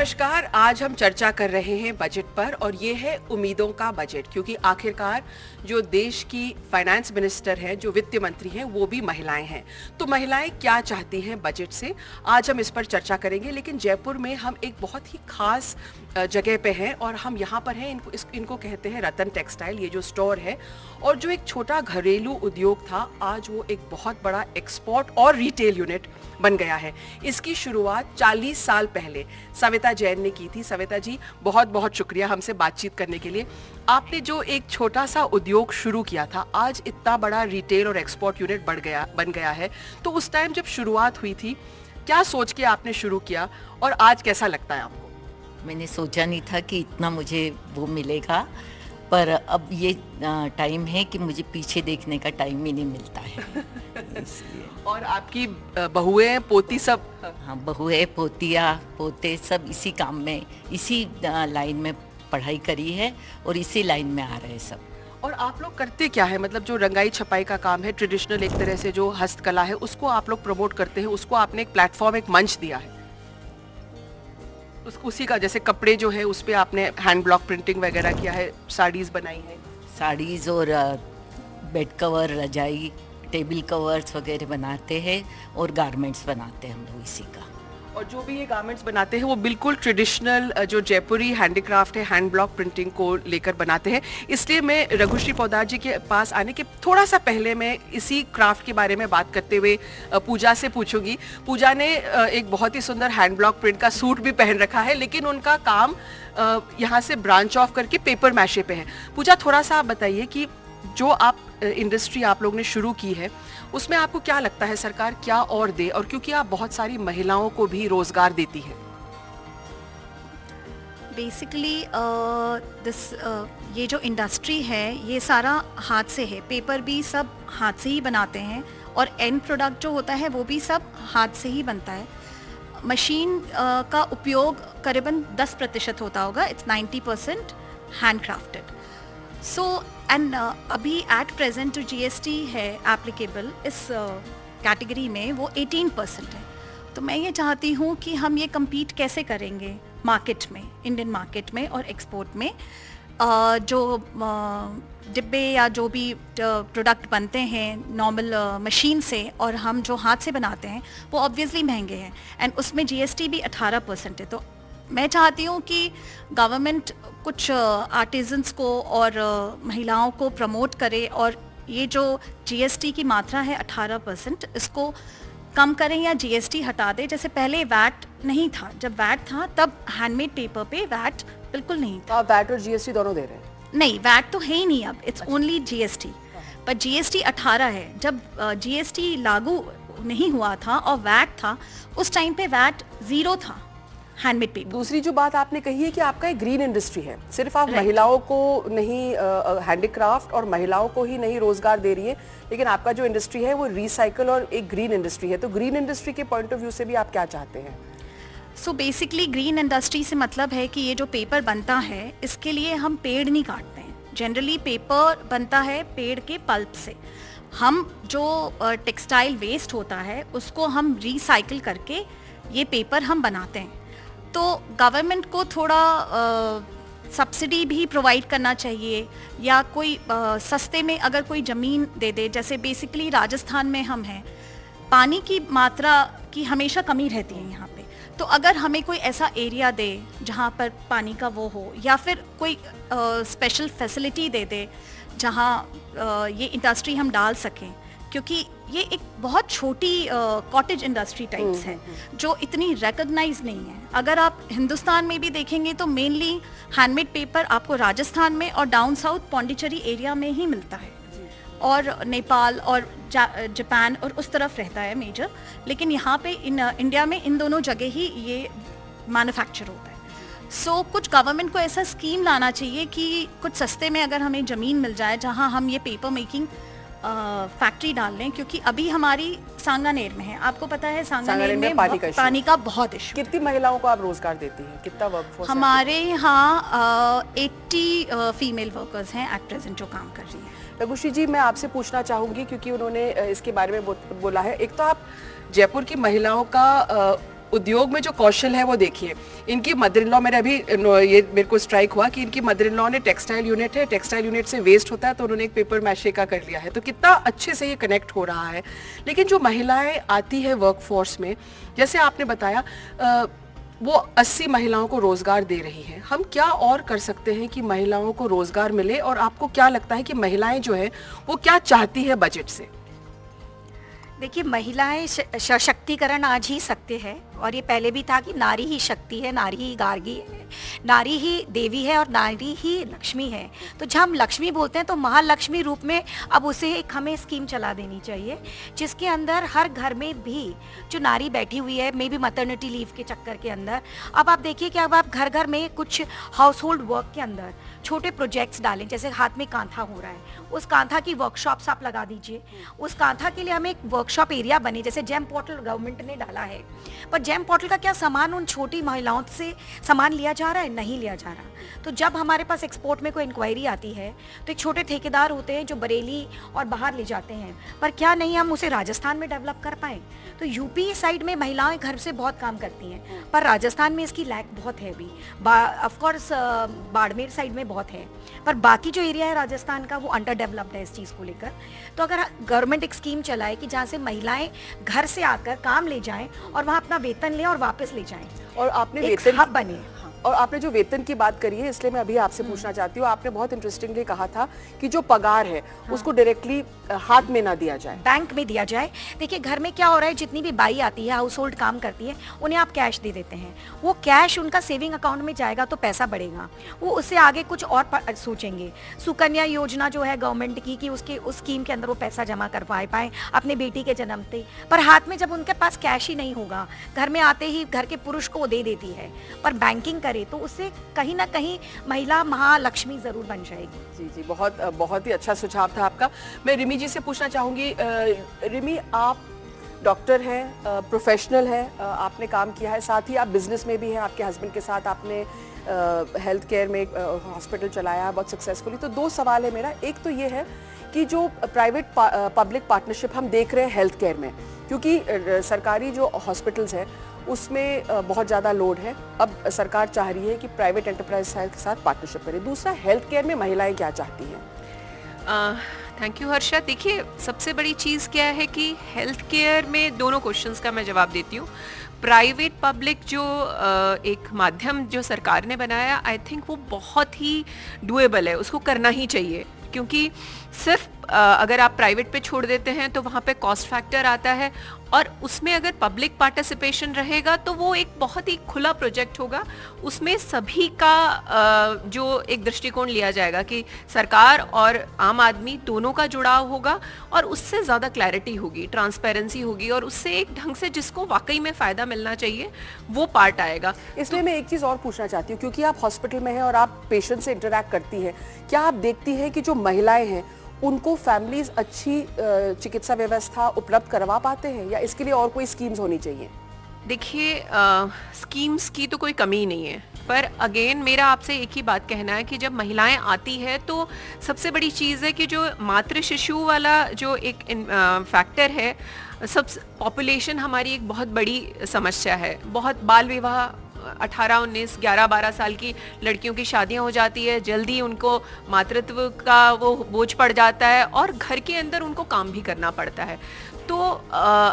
नमस्कार। आज हम चर्चा कर रहे हैं बजट पर और ये है उम्मीदों का बजट, क्योंकि आखिरकार जो देश की फाइनेंस मिनिस्टर हैं, जो वित्त मंत्री हैं, वो भी महिलाएं हैं। तो महिलाएं क्या चाहती हैं बजट से, आज हम इस पर चर्चा करेंगे। लेकिन जयपुर में हम एक बहुत ही खास जगह पे हैं और हम यहाँ पर हैं, इनको कहते हैं रतन टेक्सटाइल। ये जो स्टोर है और जो एक छोटा घरेलू उद्योग था, आज वो एक बहुत बड़ा एक्सपोर्ट और रिटेल यूनिट बन गया है। इसकी शुरुआत 40 साल पहले सविता जैन ने की थी। सविता जी, बहुत बहुत शुक्रिया हमसे बातचीत करने के लिए। आपने जो एक छोटा सा उद्योग शुरू किया था, आज इतना बड़ा रिटेल और एक्सपोर्ट यूनिट बन गया है। तो उस टाइम जब शुरुआत हुई थी, क्या सोच के आपने शुरू किया और आज कैसा लगता है आपको? मैंने सोचा नहीं था कि इतना मुझे वो मिलेगा, पर अब ये टाइम है कि मुझे पीछे देखने का टाइम ही नहीं मिलता है। इसलिए और आपकी बहुएं पोती सब? हाँ, बहुएं पोतियाँ पोते सब इसी काम में, इसी लाइन में पढ़ाई करी है और इसी लाइन में आ रहे हैं सब। और आप लोग करते क्या है? मतलब जो रंगाई छपाई का काम है, ट्रेडिशनल एक तरह से जो हस्तकला है, उसको आप लोग प्रमोट करते हैं, उसको आपने एक प्लेटफॉर्म, एक मंच दिया है। उसी का जैसे कपड़े जो है उस पे आपने हैंड ब्लॉक प्रिंटिंग वगैरह किया है, साड़ीज बनाई है। साड़ीज़ और बेड कवर, रजाई, टेबल कवर्स वगैरह बनाते हैं और गारमेंट्स बनाते हैं हम लोग इसी का। और जो भी ये गारमेंट्स बनाते हैं वो बिल्कुल ट्रेडिशनल जो जयपुरी हैंडीक्राफ्ट है, हैंड ब्लॉक प्रिंटिंग को लेकर बनाते हैं। इसलिए मैं रघुश्री पोद्दार जी के पास आने के थोड़ा सा पहले मैं इसी क्राफ्ट के बारे में बात करते हुए पूजा से पूछूंगी। पूजा ने एक बहुत ही सुंदर हैंड ब्लॉक प्रिंट का सूट भी पहन रखा है, लेकिन उनका काम यहाँ से ब्रांच ऑफ करके पेपर मैशे पे है। पूजा, थोड़ा सा आप बताइए कि जो आप इंडस्ट्री आप लोग ने शुरू की है, उसमें आपको क्या लगता है सरकार क्या और दे, और क्योंकि आप बहुत सारी महिलाओं को भी रोजगार देती है। बेसिकली ये जो इंडस्ट्री है ये सारा हाथ से है। पेपर भी सब हाथ से ही बनाते हैं और एंड प्रोडक्ट जो होता है वो भी सब हाथ से ही बनता है। मशीन का उपयोग करीबन 10% होता होगा। It's 90% hand crafted. So and अभी एट प्रेजेंट जो GST है एप्लीकेबल इस कैटेगरी में, वो 18% है। तो मैं ये चाहती हूँ कि हम ये compete कैसे करेंगे मार्केट में, इंडियन मार्केट में और एक्सपोर्ट में। जो डिब्बे या जो भी प्रोडक्ट बनते हैं नॉर्मल मशीन से और हम जो हाथ से बनाते हैं वो ऑब्वियसली महंगे हैं, एंड उसमें GST भी 18% है। तो मैं चाहती हूँ कि गवर्नमेंट कुछ आर्टिजन्स को और महिलाओं को प्रमोट करे और ये जो GST की मात्रा है 18%, इसको कम करें या GST हटा दें। जैसे पहले वैट नहीं था, जब वैट था तब हैंडमेड पेपर पे वैट बिल्कुल नहीं था। आप वैट और GST दोनों दे रहे हैं? नहीं, वैट तो है ही नहीं अब, इट्स ओनली GST। पर GST 18 है। जब GST लागू नहीं हुआ था और वैट था, उस टाइम पे वैट 0 था हैंडमेड पेपर। दूसरी जो बात आपने कही है कि आपका एक ग्रीन इंडस्ट्री है, सिर्फ आप महिलाओं को नहीं, हैंडीक्राफ्ट और महिलाओं को ही नहीं रोजगार दे रही है, लेकिन आपका जो इंडस्ट्री है वो रिसाइकल और एक ग्रीन इंडस्ट्री है। तो ग्रीन इंडस्ट्री के पॉइंट ऑफ व्यू से भी आप क्या चाहते हैं? सो बेसिकली ग्रीन इंडस्ट्री से मतलब है कि ये जो पेपर बनता है इसके लिए हम पेड़ नहीं काटते हैं। जनरली पेपर बनता है पेड़ के पल्प से। हम जो टेक्सटाइल वेस्ट होता है उसको हम रिसाइकिल करके ये पेपर हम बनाते हैं। तो गवर्नमेंट को थोड़ा सब्सिडी भी प्रोवाइड करना चाहिए, या कोई सस्ते में अगर कोई ज़मीन दे दे। जैसे बेसिकली राजस्थान में हम हैं, पानी की मात्रा की हमेशा कमी रहती है यहाँ पे। तो अगर हमें कोई ऐसा एरिया दे जहाँ पर पानी का वो हो, या फिर कोई स्पेशल फैसिलिटी दे दे जहाँ ये इंडस्ट्री हम डाल सकें, क्योंकि ये एक बहुत छोटी कॉटेज इंडस्ट्री टाइप्स है जो इतनी रिकॉग्नाइज नहीं है। अगर आप हिंदुस्तान में भी देखेंगे तो मेनली हैंडमेड पेपर आपको राजस्थान में और डाउन साउथ पौंडीचेरी एरिया में ही मिलता है, और नेपाल और जापान और उस तरफ रहता है मेजर। लेकिन यहाँ पे इंडिया में इन दोनों जगह ही ये मैन्युफैक्चर होता है। सो कुछ गवर्नमेंट को ऐसा स्कीम लाना चाहिए कि कुछ सस्ते में अगर हमें ज़मीन मिल जाए जहाँ हम ये पेपर मेकिंग फैक्ट्री डाल लें, क्योंकि अभी हमारी सांगानेर में है। आपको पता है सांगानेर में पानी का बहुत इशू। कितनी महिलाओं को आप रोजगार देती हैं? कितना वर्कफोर्स? हमारे यहाँ 80 फीमेल वर्कर्स हैं एट प्रेजेंट जो काम कर रही हैं। रघुश्री जी, मैं आपसे पूछना चाहूँगी क्योंकि उन्होंने इसके बारे में बोला है। एक तो आप जयपुर की महिलाओं का उद्योग में जो कौशल है वो देखिए, इनकी मदर इन लॉ, मेरे अभी ये मेरे को स्ट्राइक हुआ कि इनकी मदर इन लॉ ने टेक्सटाइल यूनिट है, टेक्सटाइल यूनिट से वेस्ट होता है तो उन्होंने एक पेपर मैशे का कर लिया है, तो कितना अच्छे से ये कनेक्ट हो रहा है। लेकिन जो महिलाएं आती है वर्कफोर्स में, जैसे आपने बताया वो 80 महिलाओं को रोजगार दे रही है, हम क्या और कर सकते हैं कि महिलाओं को रोजगार मिले, और आपको क्या लगता है कि महिलाएं जो है वो क्या चाहती है बजट से? देखिए, महिलाएं सशक्तिकरण आज ही सत्य है, और ये पहले भी था कि नारी ही शक्ति है, नारी ही गार्गी है, नारी ही देवी है और नारी ही लक्ष्मी है। तो जब हम लक्ष्मी बोलते हैं तो महालक्ष्मी रूप में अब उसे एक हमें स्कीम चला देनी चाहिए, जिसके अंदर हर घर में भी जो नारी बैठी हुई है, मे बी मैटरनिटी लीव के चक्कर के अंदर, अब आप देखिए कि अब आप घर घर में कुछ हाउस होल्ड वर्क के अंदर छोटे प्रोजेक्ट्स डालें, जैसे हाथ में कांथा हो रहा है, उस कांथा की वर्कशॉप्स आप लगा दीजिए। उस कांथा के लिए हमें एक वर्कशॉप एरिया बने, जैसे जेम पोर्टल गवर्नमेंट ने डाला है, पर जेम पोर्टल का क्या सामान उन छोटी महिलाओं से सामान लिया जा रहा है? नहीं लिया जा रहा। तो जब हमारे पास एक्सपोर्ट में कोई इंक्वायरी आती है तो एक छोटे ठेकेदार होते हैं जो बरेली और बाहर ले जाते हैं, पर क्या नहीं हम उसे राजस्थान में डेवलप कर पाए? तो यूपी साइड में महिलाएं घर से बहुत काम करती हैं, पर राजस्थान में इसकी लैक बहुत है अभी, ऑफकोर्स बाड़मेर साइड में बहुत है, पर बाकी जो एरिया है राजस्थान का वो अंडर डेवलप्ड है इस चीज़ को लेकर। तो अगर गवर्नमेंट एक स्कीम चलाए कि जहाँ से महिलाएं घर से आकर काम ले जाएं और वहाँ अपना वेतन लें और वापस ले जाएं, और आपने एक वेतन हब बने। और आपने जो वेतन की बात करी है, इसलिए मैं अभी आपसे पूछना चाहती हूँ, आपने बहुत इंटरेस्टिंगली कहा था कि जो पगार है उसको डायरेक्टली हाथ में ना दिया जाए, बैंक में दिया जाए। देखिए, घर में क्या हो रहा है, जितनी भी बाई आती है, हाउस होल्ड काम करती है, उन्हें आप कैश दे देते हैं, वो कैश उनका सेविंग अकाउंट में जाएगा तो पैसा बढ़ेगा, वो उससे आगे कुछ और सोचेंगे। सुकन्या योजना जो है गवर्नमेंट की, कि उसके उस स्कीम के अंदर वो पैसा जमा करवा पाए अपने बेटी के जन्म पे, पर हाथ में जब उनके पास कैश ही नहीं होगा, घर में आते ही घर के पुरुष को वो दे देती है, पर बैंकिंग करे तो उससे कहीं ना कहीं महिला महालक्ष्मी जरूर बन जाएगी। जी जी, बहुत ही अच्छा सुझाव था आपका। मैं रिमी जी से पूछना चाहूँगी, रिमी आप डॉक्टर हैं, प्रोफेशनल हैं, आपने काम किया है, साथ ही आप बिजनेस में भी हैं, आपके हस्बैंड के साथ आपने हेल्थ केयर में एक हॉस्पिटल चलाया बहुत सक्सेसफुली। तो दो सवाल है मेरा, एक तो ये है कि जो प्राइवेट पब्लिक पार्टनरशिप हम देख रहे हैं हेल्थ केयर में, क्योंकि सरकारी जो हॉस्पिटल्स हैं उसमें बहुत ज़्यादा लोड है, अब सरकार चाह रही है कि प्राइवेट एंटरप्राइज के साथ पार्टनरशिप करें। दूसरा, हेल्थ केयर में महिलाएं क्या चाहती हैं? Thank you Harsha. देखिए, सबसे बड़ी चीज़ क्या है कि हेल्थ केयर में दोनों क्वेश्चंस का मैं जवाब देती हूँ। प्राइवेट पब्लिक जो एक माध्यम जो सरकार ने बनाया, आई थिंक वो बहुत ही डुएबल है, उसको करना ही चाहिए, क्योंकि सिर्फ अगर आप प्राइवेट पे छोड़ देते हैं तो वहाँ पे कॉस्ट फैक्टर आता है, और उसमें अगर पब्लिक पार्टिसिपेशन रहेगा तो वो एक बहुत ही खुला प्रोजेक्ट होगा, उसमें सभी का जो एक दृष्टिकोण लिया जाएगा कि सरकार और आम आदमी दोनों का जुड़ाव होगा, और उससे ज़्यादा क्लैरिटी होगी, ट्रांसपेरेंसी होगी, और उससे एक ढंग से जिसको वाकई में फ़ायदा मिलना चाहिए वो पार्ट आएगा। इसलिए मैं एक चीज़ और पूछना चाहती हूँ, क्योंकि आप हॉस्पिटल में हैं और आप पेशेंट से इंटरैक्ट करती हैं, क्या आप देखती हैं कि जो महिलाएं हैं उनको फैमिलीज अच्छी चिकित्सा व्यवस्था उपलब्ध करवा पाते हैं, या इसके लिए और कोई स्कीम्स होनी चाहिए? देखिए, स्कीम्स की तो कोई कमी नहीं है, पर अगेन मेरा आपसे एक ही बात कहना है कि जब महिलाएं आती है तो सबसे बड़ी चीज़ है कि जो मातृ शिशु वाला जो एक फैक्टर है, सब पॉपुलेशन हमारी एक बहुत बड़ी समस्या है। बहुत बाल विवाह 18, 19, 11, 12 साल की लड़कियों की शादियां हो जाती है, जल्दी उनको मातृत्व का वो बोझ पड़ जाता है, और घर के अंदर उनको काम भी करना पड़ता है। तो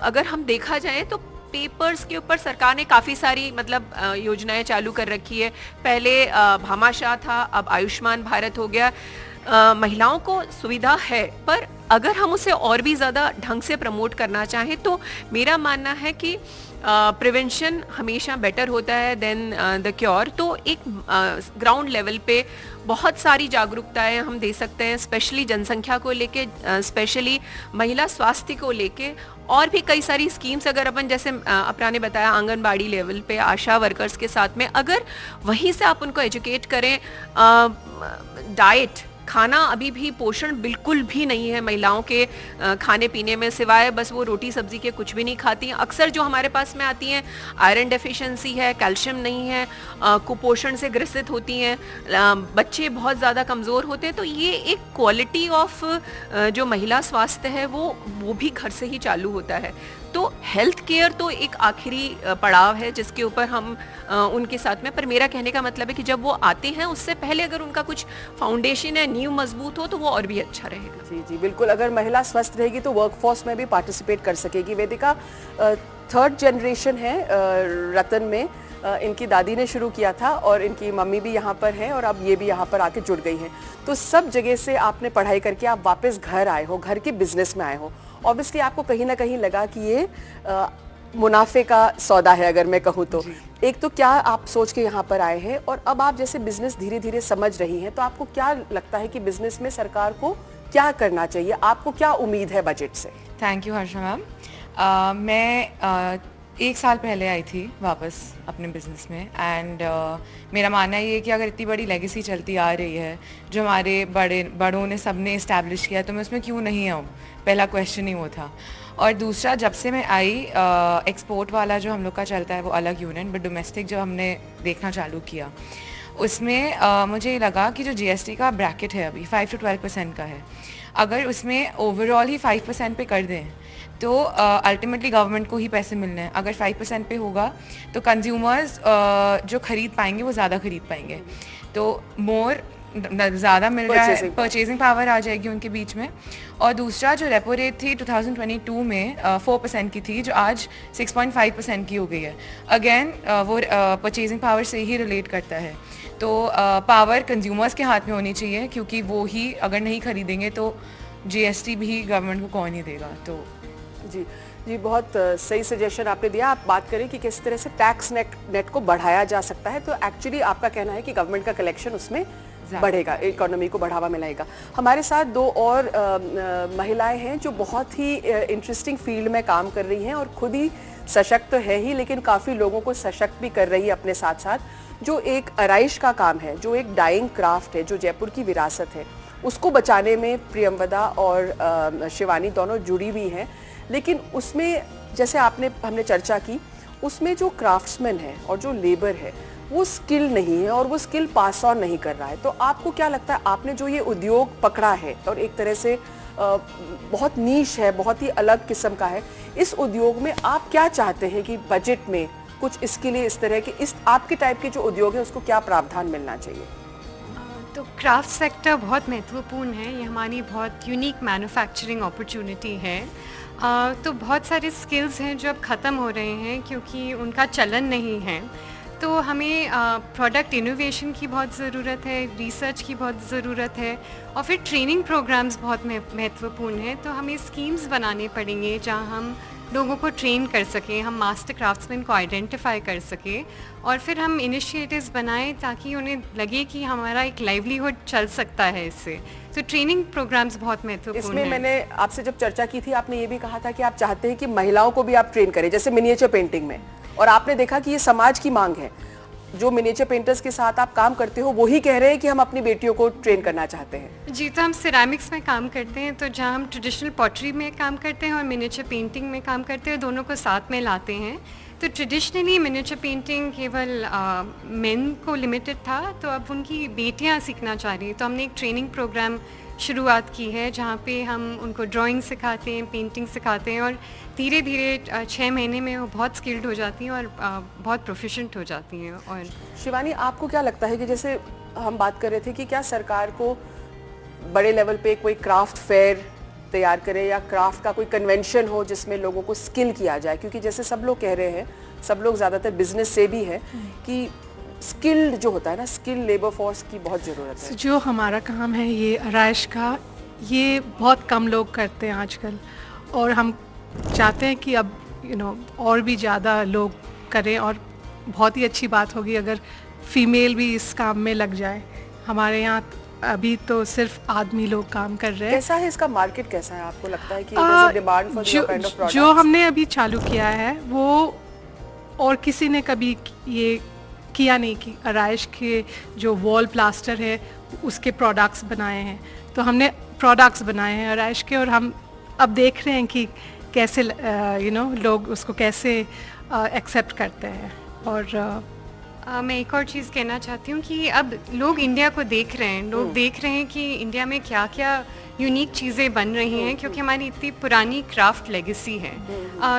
अगर हम देखा जाए तो पेपर्स के ऊपर सरकार ने काफ़ी सारी मतलब योजनाएं चालू कर रखी है। पहले भामाशाह था, अब आयुष्मान भारत हो गया। महिलाओं को सुविधा है, पर अगर हम उसे और भी ज़्यादा ढंग से प्रमोट करना चाहें तो मेरा मानना है कि प्रिवेंशन हमेशा बेटर होता है देन द क्योर। तो एक ग्राउंड लेवल पे बहुत सारी जागरूकताएं हम दे सकते हैं, स्पेशली जनसंख्या को लेके, स्पेशली महिला स्वास्थ्य को लेके, और भी कई सारी स्कीम्स अगर अपन, जैसे अपना ने बताया आंगनबाड़ी लेवल पे आशा वर्कर्स के साथ में, अगर वहीं से आप उनको एजुकेट करें, डाइट, खाना अभी भी पोषण बिल्कुल भी नहीं है महिलाओं के खाने पीने में, सिवाय बस वो रोटी सब्जी के कुछ भी नहीं खाती हैं। अक्सर जो हमारे पास में आती हैं आयरन डेफिशिएंसी है, कैल्शियम नहीं है, कुपोषण से ग्रसित होती हैं, बच्चे बहुत ज़्यादा कमज़ोर होते हैं। तो ये एक क्वालिटी ऑफ जो महिला स्वास्थ्य है वो भी घर से ही चालू होता है। तो हेल्थ केयर तो एक आखिरी पड़ाव है जिसके ऊपर हम उनके साथ में, पर मेरा कहने का मतलब है कि जब वो आते हैं उससे पहले अगर उनका कुछ फाउंडेशन है, नींव मजबूत हो, तो वो और भी अच्छा रहेगा। जी जी बिल्कुल, अगर महिला स्वस्थ रहेगी तो वर्कफोर्स में भी पार्टिसिपेट कर सकेगी। वेदिका, 3rd जनरेशन है रतन में, इनकी दादी ने शुरू किया था और इनकी मम्मी भी यहाँ पर हैं और अब ये भी यहाँ पर आके जुड़ गई हैं। तो सब जगह से आपने पढ़ाई करके आप वापस घर आए हो, घर के बिजनेस में आए हो। ऑब्वियसली आपको कहीं ना कहीं लगा कि ये मुनाफे का सौदा है, अगर मैं कहूँ तो। एक तो क्या आप सोच के यहाँ पर आए हैं, और अब आप जैसे बिजनेस धीरे धीरे समझ रही हैं, तो आपको क्या लगता है कि बिजनेस में सरकार को क्या करना चाहिए? आपको क्या उम्मीद है बजट से? Thank you Harsha ma'am. मैं 1 साल पहले आई थी वापस अपने बिज़नेस में, एंड मेरा मानना ये है कि अगर इतनी बड़ी लेगेसी चलती आ रही है जो हमारे बड़ों ने सबने इस्टेब्लिश किया, तो मैं उसमें क्यों नहीं आऊँ? पहला क्वेश्चन ही वो था। और दूसरा, जब से मैं आई, एक्सपोर्ट वाला जो हम लोग का चलता है वो अलग यूनिट, बट डोमेस्टिक जो हमने देखना चालू किया उसमें मुझे लगा कि जो GST का ब्रैकेट है अभी 5 to 12% का है, अगर उसमें ओवरऑल ही 5% पे कर दें तो अल्टीमेटली गवर्नमेंट को ही पैसे मिलने हैं। अगर 5% पे होगा तो कंज्यूमर्स जो खरीद पाएंगे वो ज़्यादा खरीद पाएंगे, तो मोर ज़्यादा मिल रहा है, परचेजिंग पावर आ जाएगी उनके बीच में। और दूसरा, जो रेपो रेट थी 2022 में 4% की थी, जो आज 6.5% की हो गई है। अगेन वो परचेजिंग पावर से ही रिलेट करता है। तो पावर कंज्यूमर्स के हाथ में होनी चाहिए, क्योंकि वो ही अगर नहीं खरीदेंगे तो GST भी गवर्नमेंट को कौन ही देगा। तो जी जी, बहुत सही सजेशन आपने दिया। आप बात करें कि किस तरह से टैक्स नेट को बढ़ाया जा सकता है, तो एक्चुअली आपका कहना है कि गवर्नमेंट का कलेक्शन उसमें बढ़ेगा, इकोनॉमी को बढ़ावा मिलेगा। हमारे साथ 2 और महिलाएं हैं जो बहुत ही इंटरेस्टिंग फील्ड में काम कर रही हैं और खुद ही सशक्त तो है ही, लेकिन काफ़ी लोगों को सशक्त भी कर रही है अपने साथ साथ। जो एक आराइश का काम है, जो एक डाइंग क्राफ्ट है, जो जयपुर की विरासत है, उसको बचाने में प्रियंवदा और शिवानी दोनों जुड़ी हुई हैं। लेकिन उसमें जैसे हमने चर्चा की, उसमें जो क्राफ्ट्समैन है और जो लेबर है वो स्किल नहीं है और वो स्किल पास ऑन नहीं कर रहा है। तो आपको क्या लगता है, आपने जो ये उद्योग पकड़ा है और एक तरह से बहुत नीश है, बहुत ही अलग किस्म का है, इस उद्योग में आप क्या चाहते हैं कि बजट में कुछ इसके लिए, इस तरह के, इस आपके टाइप के जो उद्योग है उसको क्या प्रावधान मिलना चाहिए? तो क्राफ्ट सेक्टर बहुत महत्वपूर्ण है, ये हमारी बहुत यूनिक मैन्युफैक्चरिंग अपॉर्चुनिटी है। तो बहुत सारे स्किल्स हैं जो अब ख़त्म हो रहे हैं क्योंकि उनका चलन नहीं है। तो हमें प्रोडक्ट इनोवेशन की बहुत ज़रूरत है, रिसर्च की बहुत ज़रूरत है, और फिर ट्रेनिंग प्रोग्राम्स बहुत महत्वपूर्ण हैं। तो हमें स्कीम्स बनाने पड़ेंगे जहां हम लोगों को ट्रेन कर सकें, हम मास्टर क्राफ्ट्समैन को आइडेंटिफाई कर सकें, और फिर हम इनिशिएटिव्स बनाएं ताकि उन्हें लगे कि हमारा एक लाइवलीहुड चल सकता है इससे। तो ट्रेनिंग प्रोग्राम्स बहुत महत्वपूर्ण इसमें हैं। मैंने आपसे जब चर्चा की थी, आपने ये भी कहा था कि आप चाहते हैं कि महिलाओं को भी आप ट्रेन करें, जैसे मिनिएचर पेंटिंग में, और आपने देखा कि ये समाज की मांग है। जो मिनिएचर पेंटर्स के साथ आप काम करते हो वो ही कह रहे हैं कि हम अपनी बेटियों को ट्रेन करना चाहते हैं। जी, तो हम सिरेमिक्स में काम करते हैं, तो जहाँ हम ट्रेडिशनल पॉटरी में काम करते हैं और मिनिएचर पेंटिंग में काम करते हैं, दोनों को साथ में लाते हैं। तो ट्रेडिशनली मिनिएचर पेंटिंग केवल मेन को लिमिटेड था, तो अब उनकी बेटियाँ सीखना चाह रही हैं। तो हमने एक ट्रेनिंग प्रोग्राम शुरुआत की है जहाँ पे हम उनको ड्राइंग सिखाते हैं, पेंटिंग सिखाते हैं, और धीरे धीरे 6 महीने में वो बहुत स्किल्ड हो जाती हैं और बहुत प्रोफिशेंट हो जाती हैं। और शिवानी, आपको क्या लगता है कि जैसे हम बात कर रहे थे कि क्या सरकार को बड़े लेवल पे कोई क्राफ्ट फेयर तैयार करे या क्राफ्ट का कोई कन्वेंशन हो जिसमें लोगों को स्किल किया जाए, क्योंकि जैसे सब लोग कह रहे हैं, सब लोग ज़्यादातर बिजनेस से भी है कि स्किल्ड जो होता है ना, स्किल लेबर फोर्स की बहुत ज़रूरत है। जो हमारा काम है ये आराइश का, ये बहुत कम लोग करते हैं आजकल, और हम चाहते हैं कि अब और भी ज़्यादा लोग करें, और बहुत ही अच्छी बात होगी अगर फीमेल भी इस काम में लग जाए। हमारे यहाँ अभी तो सिर्फ आदमी लोग काम कर रहे हैं। कैसा है इसका मार्केट, कैसा है? आपको लगता है कि there's a demand for your kind of products? जो हमने अभी चालू किया है वो और किसी ने कभी ये किया नहीं कि आराइश के जो वॉल प्लास्टर है उसके प्रोडक्ट्स बनाए हैं। तो हमने प्रोडक्ट्स बनाए हैं आराइश के, और हम अब देख रहे हैं कि कैसे लोग उसको कैसे एक्सेप्ट करते हैं। और मैं एक और चीज़ कहना चाहती हूँ कि अब लोग इंडिया को देख रहे हैं, लोग देख रहे हैं कि इंडिया में क्या क्या यूनिक चीज़ें बन रही हैं, क्योंकि हमारी इतनी पुरानी क्राफ्ट लेगेसी है।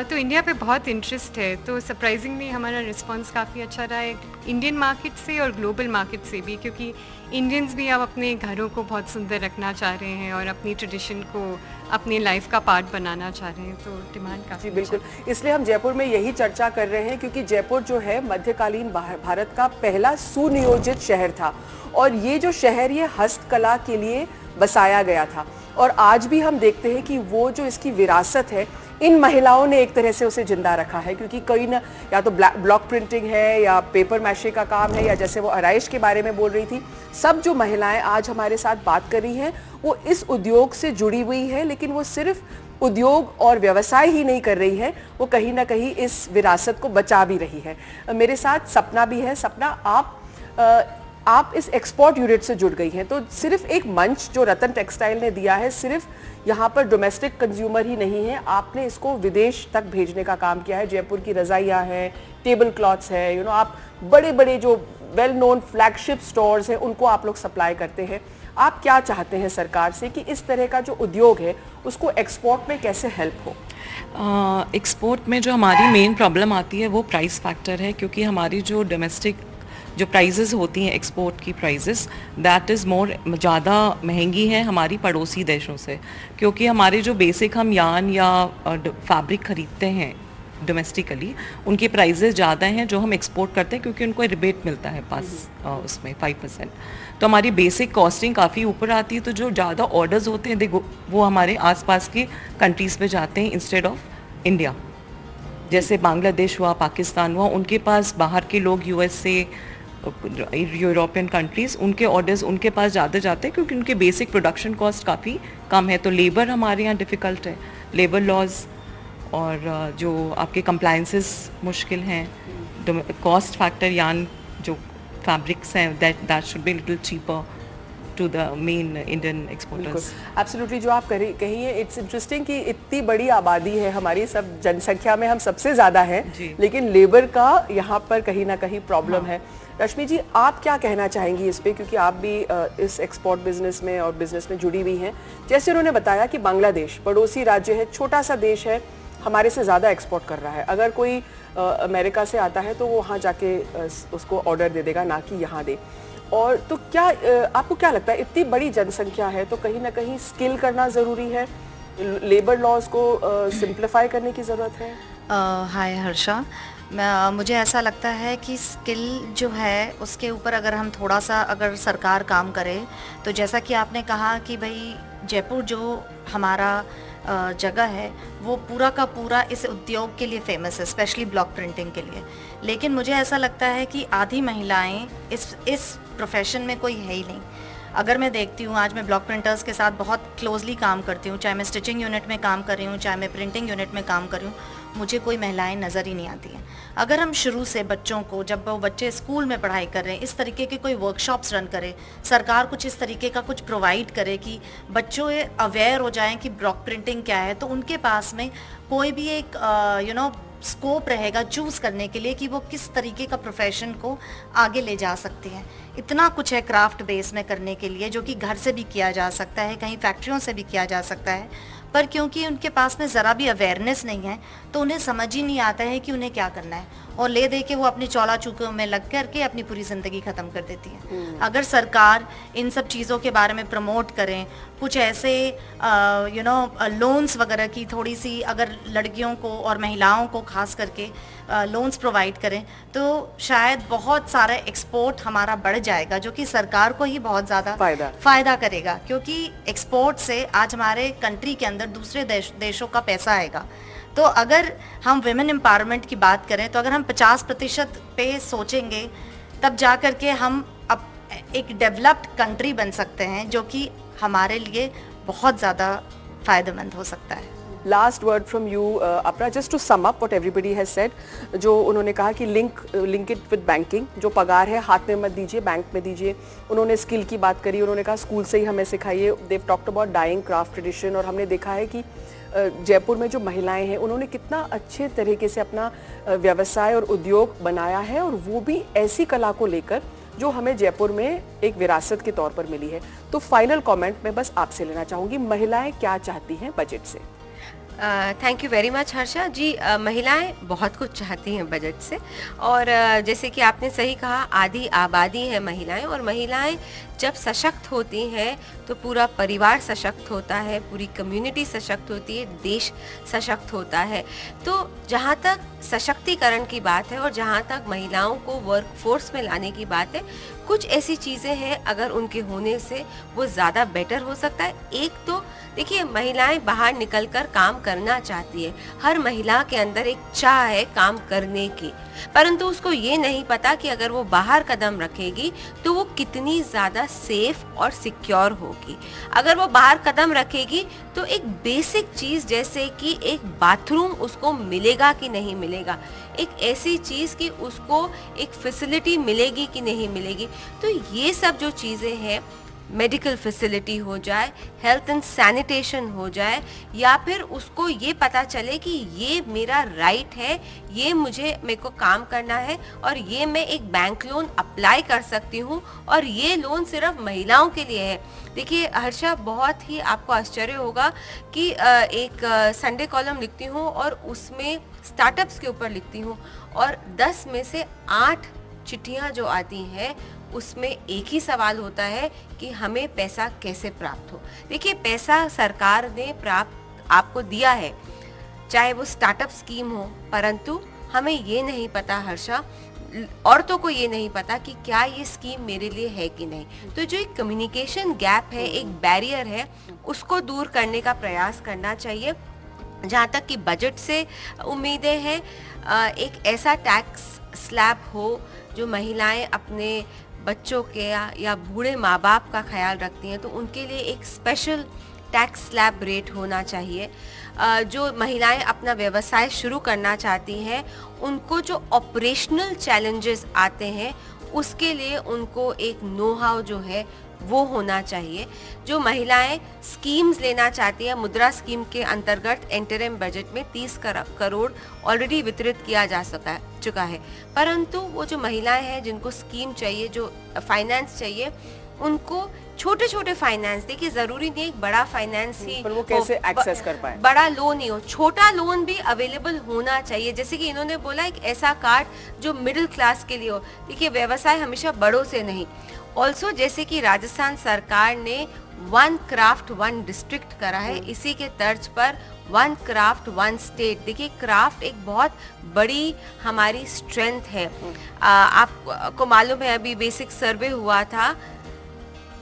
तो इंडिया पे बहुत इंटरेस्ट है, तो सरप्राइजिंगली हमारा रिस्पांस काफ़ी अच्छा रहा है इंडियन मार्केट से और ग्लोबल मार्केट से भी, क्योंकि इंडियंस भी अब अपने घरों को बहुत सुंदर रखना चाह रहे हैं और अपनी ट्रेडिशन को अपनी लाइफ का पार्ट बनाना चाह रहे हैं, तो डिमांड काफ़ी जी बिल्कुल, इसलिए हम जयपुर में यही चर्चा कर रहे हैं क्योंकि जयपुर जो है मध्यकालीन भारत का पहला सुनियोजित शहर था और ये जो शहर ये हस्तकला के लिए बसाया गया था और आज भी हम देखते हैं कि वो जो इसकी विरासत है इन महिलाओं ने एक तरह से उसे जिंदा रखा है, क्योंकि कई ना या तो ब्लॉक प्रिंटिंग है या पेपर मैशे का काम है या जैसे वो आराइश के बारे में बोल रही थी, सब जो महिलाएं आज हमारे साथ बात कर रही हैं वो इस उद्योग से जुड़ी हुई है, लेकिन वो सिर्फ उद्योग और व्यवसाय ही नहीं कर रही है, वो कहीं ना कहीं इस विरासत को बचा भी रही है। मेरे साथ सपना भी है। सपना, आप इस एक्सपोर्ट यूनिट से जुड़ गई हैं, तो सिर्फ एक मंच जो रतन टेक्सटाइल ने दिया है सिर्फ यहाँ पर डोमेस्टिक कंज्यूमर ही नहीं है, आपने इसको विदेश तक भेजने का काम किया है। जयपुर की रज़ाइयाँ हैं, टेबल क्लॉथ्स है, आप बड़े बड़े जो वेल नोन फ्लैगशिप स्टोर्स हैं उनको आप लोग सप्लाई करते हैं। आप क्या चाहते हैं सरकार से कि इस तरह का जो उद्योग है उसको एक्सपोर्ट में कैसे हेल्प हो? एक्सपोर्ट में जो हमारी मेन प्रॉब्लम आती है वो प्राइस फैक्टर है, क्योंकि हमारी जो डोमेस्टिक जो प्राइजेज़ होती हैं एक्सपोर्ट की प्राइजेज़ दैट इज़ मोर ज़्यादा महंगी हैं हमारी पड़ोसी देशों से, क्योंकि हमारे जो बेसिक हम यान या फैब्रिक ख़रीदते हैं डोमेस्टिकली उनके प्राइजेज़ ज़्यादा हैं जो हम एक्सपोर्ट करते हैं, क्योंकि उनको रिबेट मिलता है उसमें 5%, तो हमारी बेसिक कॉस्टिंग काफ़ी ऊपर आती है। तो जो ज़्यादा ऑर्डर्स होते हैं देखो वो हमारे आसपास के कंट्रीज़ पे जाते हैं इंस्टेड ऑफ इंडिया, जैसे बांग्लादेश हुआ, पाकिस्तान हुआ, उनके पास बाहर के लोग US से यूरोपियन कंट्रीज़ उनके ऑर्डर्स उनके पास ज़्यादा जाते हैं क्योंकि उनके बेसिक प्रोडक्शन कॉस्ट काफ़ी कम है। तो लेबर हमारे यहाँ डिफ़िकल्ट है, लेबर लॉज और जो आपके कंप्लाइंसेस मुश्किल हैं, कॉस्ट फैक्टर यान जो फैब्रिक्स हैं that should be little cheaper to the main Indian exporters. Absolutely, जो आप कही है, इट्स इंटरेस्टिंग कि इतनी बड़ी आबादी है हमारी, सब जनसंख्या में हम सबसे ज़्यादा हैं, लेकिन लेबर का यहाँ पर कहीं ना कहीं प्रॉब्लम है। रश्मि जी, आप क्या कहना चाहेंगी इस पे, क्योंकि आप भी इस एक्सपोर्ट बिजनेस में और बिजनेस में जुड़ी हुई हैं। जैसे उन्होंने बताया कि बांग्लादेश पड़ोसी राज्य है, छोटा सा देश है, हमारे से ज़्यादा एक्सपोर्ट कर रहा है। अगर कोई अमेरिका से आता है तो वो वहाँ जाके उसको ऑर्डर दे देगा, ना कि यहाँ दे। और तो क्या आपको क्या लगता है, इतनी बड़ी जनसंख्या है तो कहीं ना कहीं स्किल करना ज़रूरी है, लेबर लॉज को सिंप्लीफाई करने की ज़रूरत है? हाय हर्षा, मुझे ऐसा लगता है कि स्किल जो है उसके ऊपर अगर हम थोड़ा सा अगर सरकार काम करे, तो जैसा कि आपने कहा कि भाई जयपुर जो हमारा जगह है वो पूरा का पूरा इस उद्योग के लिए फेमस है, स्पेशली ब्लॉक प्रिंटिंग के लिए। लेकिन मुझे ऐसा लगता है कि आधी महिलाएं इस प्रोफेशन में कोई है ही नहीं। अगर मैं देखती हूँ, आज मैं ब्लॉक प्रिंटर्स के साथ बहुत क्लोजली काम करती हूँ, चाहे मैं स्टिचिंग यूनिट में काम कर रही हूँ, चाहे मैं प्रिंटिंग यूनिट में काम कर रही हूँ, मुझे कोई महिलाएं नज़र ही नहीं आती हैं। अगर हम शुरू से बच्चों को, जब वो बच्चे स्कूल में पढ़ाई कर रहे हैं, इस तरीके के कोई वर्कशॉप्स रन करे, सरकार कुछ इस तरीके का कुछ प्रोवाइड करे कि बच्चों अवेयर हो जाएं कि ब्लॉक प्रिंटिंग क्या है, तो उनके पास में कोई भी एक स्कोप रहेगा चूज़ करने के लिए कि वो किस तरीके का प्रोफेशन को आगे ले जा सकते हैं। इतना कुछ है क्राफ्ट बेस में करने के लिए, जो कि घर से भी किया जा सकता है, कहीं फैक्ट्रियों से भी किया जा सकता है, पर क्योंकि उनके पास में ज़रा भी अवेयरनेस नहीं है तो उन्हें समझ ही नहीं आता है कि उन्हें क्या करना है, और ले दे के वो अपनी चौला चूकों में लग करके अपनी पूरी ज़िंदगी ख़त्म कर देती है। अगर सरकार इन सब चीज़ों के बारे में प्रमोट करें, कुछ ऐसे लोन्स वगैरह की थोड़ी सी अगर लड़कियों को और महिलाओं को खास करके लोन्स प्रोवाइड करें, तो शायद बहुत सारा एक्सपोर्ट हमारा बढ़ जाएगा, जो कि सरकार को ही बहुत ज़्यादा फ़ायदा करेगा, क्योंकि एक्सपोर्ट से आज हमारे कंट्री के अंदर दूसरे देशों का पैसा आएगा। तो अगर हम विमेन एम्पावरमेंट की बात करें, तो अगर हम 50% पे सोचेंगे, तब जा कर के हम अब एक डेवलप्ड कंट्री बन सकते हैं, जो कि हमारे लिए बहुत ज़्यादा फ़ायदेमंद हो सकता है। लास्ट वर्ड फ्रॉम यू अपना, just to sum up what everybody has said. जो उन्होंने कहा कि लिंक इट विद बैंकिंग, जो पगार है हाथ में मत दीजिए, बैंक में दीजिए। उन्होंने स्किल की बात करी, उन्होंने कहा स्कूल से ही हमें सिखाइए। They talked about dyeing craft tradition, और हमने देखा है कि जयपुर में जो महिलाएं हैं उन्होंने कितना अच्छे तरीके से अपना व्यवसाय और उद्योग बनाया है, और वो भी ऐसी कला को लेकर जो हमें जयपुर में एक विरासत के तौर पर मिली है। तो फाइनल कमेंट मैं बस आपसे लेना चाहूँगी, महिलाएं क्या चाहती हैं बजट से? Thank you very much Harsha ji. महिलाएं बहुत कुछ चाहती हैं बजट से, और जैसे कि आपने सही कहा, आधी आबादी है महिलाएं, और महिलाएं जब सशक्त होती हैं तो पूरा परिवार सशक्त होता है, पूरी कम्युनिटी सशक्त होती है, देश सशक्त होता है। तो जहाँ तक सशक्तिकरण की बात है और जहाँ तक महिलाओं को वर्कफोर्स में लाने की बात है, कुछ ऐसी चीज़ें हैं अगर उनके होने से वो ज़्यादा बेटर हो सकता है। एक तो देखिए, महिलाएं बाहर निकलकर काम करना चाहती है, हर महिला के अंदर एक चाह है काम करने की, परंतु उसको ये नहीं पता कि अगर वो बाहर कदम रखेगी तो वो कितनी ज़्यादा सेफ और सिक्योर होगी। अगर वो बाहर कदम रखेगी तो एक बेसिक चीज़ जैसे कि एक बाथरूम उसको मिलेगा कि नहीं मिलेगा, एक ऐसी चीज़ कि उसको एक फैसिलिटी मिलेगी कि नहीं मिलेगी, तो ये सब जो चीज़ें हैं, मेडिकल फैसिलिटी हो जाए, हेल्थ एंड सैनिटेशन हो जाए, या फिर उसको ये पता चले कि ये मेरा राइट है, ये मेरे को काम करना है, और ये मैं एक बैंक लोन अप्लाई कर सकती हूँ, और ये लोन सिर्फ महिलाओं के लिए है। देखिए हर्षा, बहुत ही आपको आश्चर्य होगा कि एक संडे कॉलम लिखती हूँ और उसमें स्टार्टअप्स के ऊपर लिखती हूँ, और 10 में से 8 चिट्ठियाँ जो आती हैं उसमें एक ही सवाल होता है कि हमें पैसा कैसे प्राप्त हो। देखिए, पैसा सरकार ने प्राप्त आपको दिया है, चाहे वो स्टार्टअप स्कीम हो, परंतु हमें ये नहीं पता हर्षा, औरतों को ये नहीं पता कि क्या ये स्कीम मेरे लिए है कि नहीं। तो जो एक कम्युनिकेशन गैप है, एक बैरियर है, उसको दूर करने का प्रयास करना चाहिए। जहाँ तक कि बजट से उम्मीदें हैं, एक ऐसा टैक्स स्लैब हो जो महिलाएं अपने बच्चों के या बूढ़े माँ बाप का ख्याल रखती हैं, तो उनके लिए एक स्पेशल टैक्स स्लैब रेट होना चाहिए। जो महिलाएं अपना व्यवसाय शुरू करना चाहती हैं, उनको जो ऑपरेशनल चैलेंजेस आते हैं उसके लिए उनको एक नो हाउ जो है वो होना चाहिए। जो महिलाएं स्कीम्स लेना चाहती हैं, मुद्रा स्कीम के अंतर्गत इंटरिम बजट में 30 करोड़ ऑलरेडी वितरित किया जा चुका है, परंतु वो जो महिलाएं हैं जिनको स्कीम चाहिए, जो फाइनेंस चाहिए, उनको छोटे छोटे फाइनेंस, देखिए जरूरी नहीं एक बड़ा फाइनेंस ही, पर वो कैसे एक्सेस कर पाए, बड़ा लोन ही हो, छोटा लोन भी अवेलेबल होना चाहिए। जैसे कि इन्होंने बोला एक ऐसा कार्ड जो मिडिल क्लास के लिए हो। देखिए, व्यवसाय हमेशा बड़ों से नहीं, ऑल्सो जैसे कि राजस्थान सरकार ने 1 क्राफ्ट 1 डिस्ट्रिक्ट करा है, इसी के तर्ज पर 1 क्राफ्ट 1 स्टेट। देखिए, क्राफ्ट एक बहुत बड़ी हमारी स्ट्रेंथ है। आपको मालूम है, अभी बेसिक सर्वे हुआ था,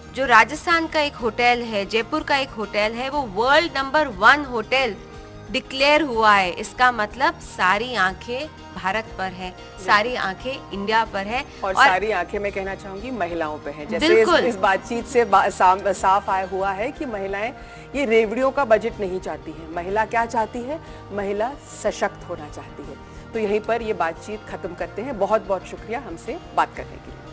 जो राजस्थान का एक होटल है, जयपुर का एक होटल है, वो वर्ल्ड नंबर 1 होटल डिक्लेयर हुआ है। इसका मतलब सारी आंखें भारत पर है, सारी आंखें इंडिया पर है, और सारी आंखें मैं कहना चाहूंगी महिलाओं पे है। जैसे इस बातचीत से साफ आया हुआ है कि महिलाएं ये रेवड़ियों का बजट नहीं चाहती हैं। महिला क्या चाहती है? महिला सशक्त होना चाहती है। तो यहीं पर ये बातचीत खत्म करते हैं। बहुत बहुत शुक्रिया हमसे बात करने के लिए।